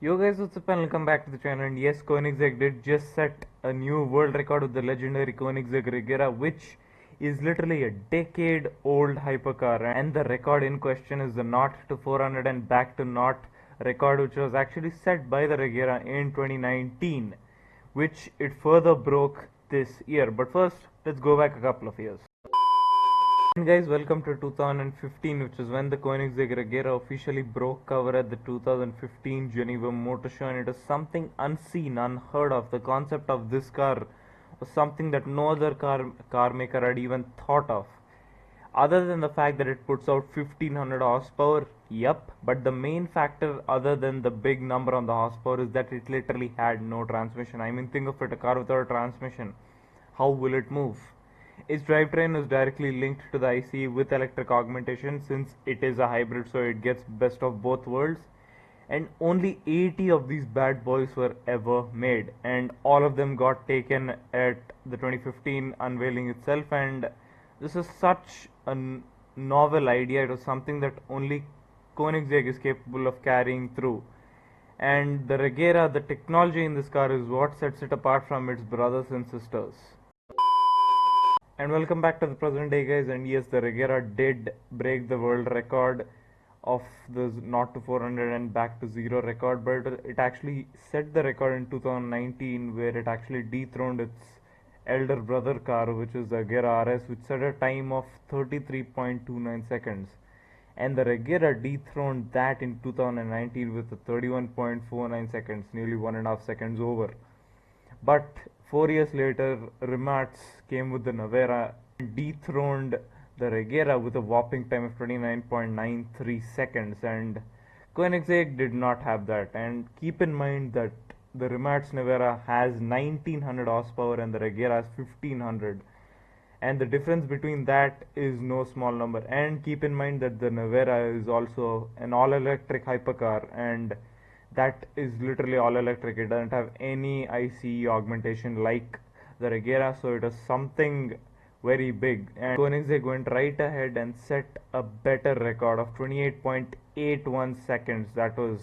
Yo guys, what's up and welcome back to the channel. And yes, Koenigsegg did just set a new world record with the legendary Koenigsegg Regera, which is literally a decade old hypercar, and the record in question is the 0 to 400 and back to 0 record, which was actually set by the Regera in 2019, which it further broke this year. But first, let's go back a couple of years. And guys, welcome to 2015, which is when the Koenigsegg Regera officially broke cover at the 2015 Geneva Motor Show, and it is something unseen, unheard of. The concept of this car was something that no other car maker had even thought of. Other than the fact that it puts out 1500 horsepower, yep, but the main factor other than the big number on the horsepower is that it literally had no transmission. I mean, think of it, a car without a transmission. How will it move? Its drivetrain is directly linked to the ICE with electric augmentation, since it is a hybrid, so it gets best of both worlds. And only 80 of these bad boys were ever made, and all of them got taken at the 2015 unveiling itself. And this is such a novel idea. It was something that only Koenigsegg is capable of carrying through. And the Regera, the technology in this car, is what sets it apart from its brothers and sisters. And welcome back to the present day, guys. And yes, the Regera did break the world record of the 0 to 400 and back to 0 record, but it actually set the record in 2019, where it actually dethroned its elder brother car, which is the Regera RS, which set a time of 33.29 seconds. And the Regera dethroned that in 2019 with a 31.49 seconds, nearly 1.5 seconds over. But 4 years later, rimac came with the Nevera and dethroned the Regera with a whopping time of 29.93 seconds, and Koenigsegg did not have that. And keep in mind that the rimac Nevera has 1900 horsepower and the Regera has 1500, and the difference between that is no small number. And keep in mind that the Nevera is also an all-electric hypercar, and that is literally all electric. It doesn't have any ICE augmentation like the Regera, so it is something very big. And Koenigsegg went right ahead and set a better record of 28.81 seconds. That was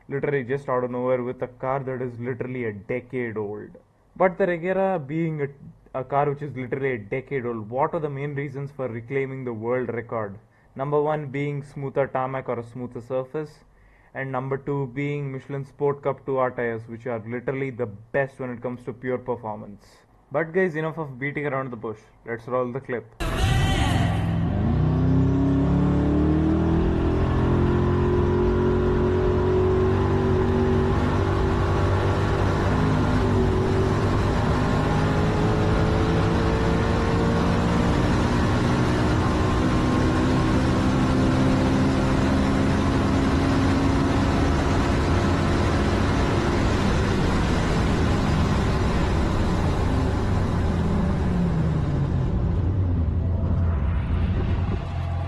literally just out of nowhere with a car that is literally a decade old. But the Regera, being a car which is literally a decade old, what are the main reasons for reclaiming the world record? Number one being smoother tarmac or a smoother surface, and number two being Michelin Sport Cup 2R tires, which are literally the best when it comes to pure performance. But guys, enough of beating around the bush. Let's roll the clip.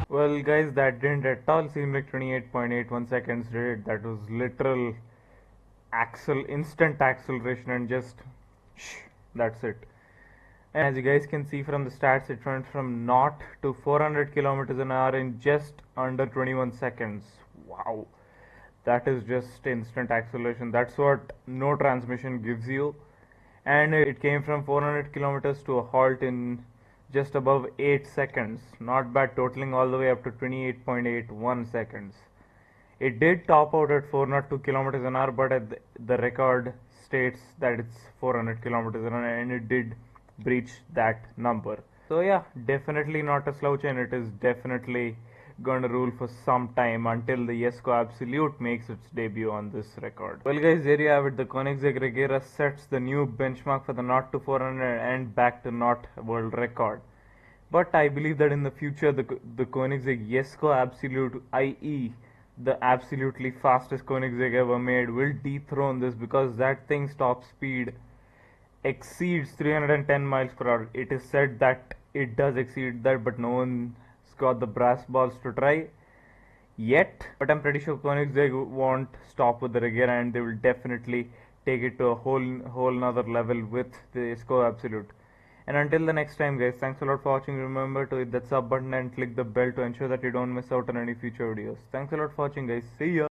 Well guys, that didn't at all seem like 28.81 seconds did it? That was literal instant acceleration, and just that's it. And as you guys can see from the stats, it went from 0 to 400 kilometers an hour in just under 21 seconds. Wow, that is just instant acceleration. That's what no transmission gives you. And it came from 400 kilometers to a halt in just above 8 seconds. Not bad, totaling all the way up to 28.81 seconds. It did top out at 402 kilometers an hour, but the record states that it's 400 kilometers an hour, and it did breach that number. So yeah, definitely not a slouch, and it is definitely gonna rule for some time until the Jesko Absolute makes its debut on this record. Well guys, there you have it. The Koenigsegg Regera sets the new benchmark for the 0 to 400 and back to 0 world record. But I believe that in the future the Koenigsegg Jesko Absolute, i.e. the absolutely fastest Koenigsegg ever made, will dethrone this, because that thing's top speed exceeds 310 miles per hour. It is said that it does exceed that, but no one got the brass balls to try yet. But I'm pretty sure Koenigsegg won't stop with the Regera, and they will definitely take it to a whole nother level with the Jesko Absolute. And until the next time guys, thanks a lot for watching. Remember to hit that sub button and click the bell to ensure that you don't miss out on any future videos. Thanks a lot for watching guys. See ya.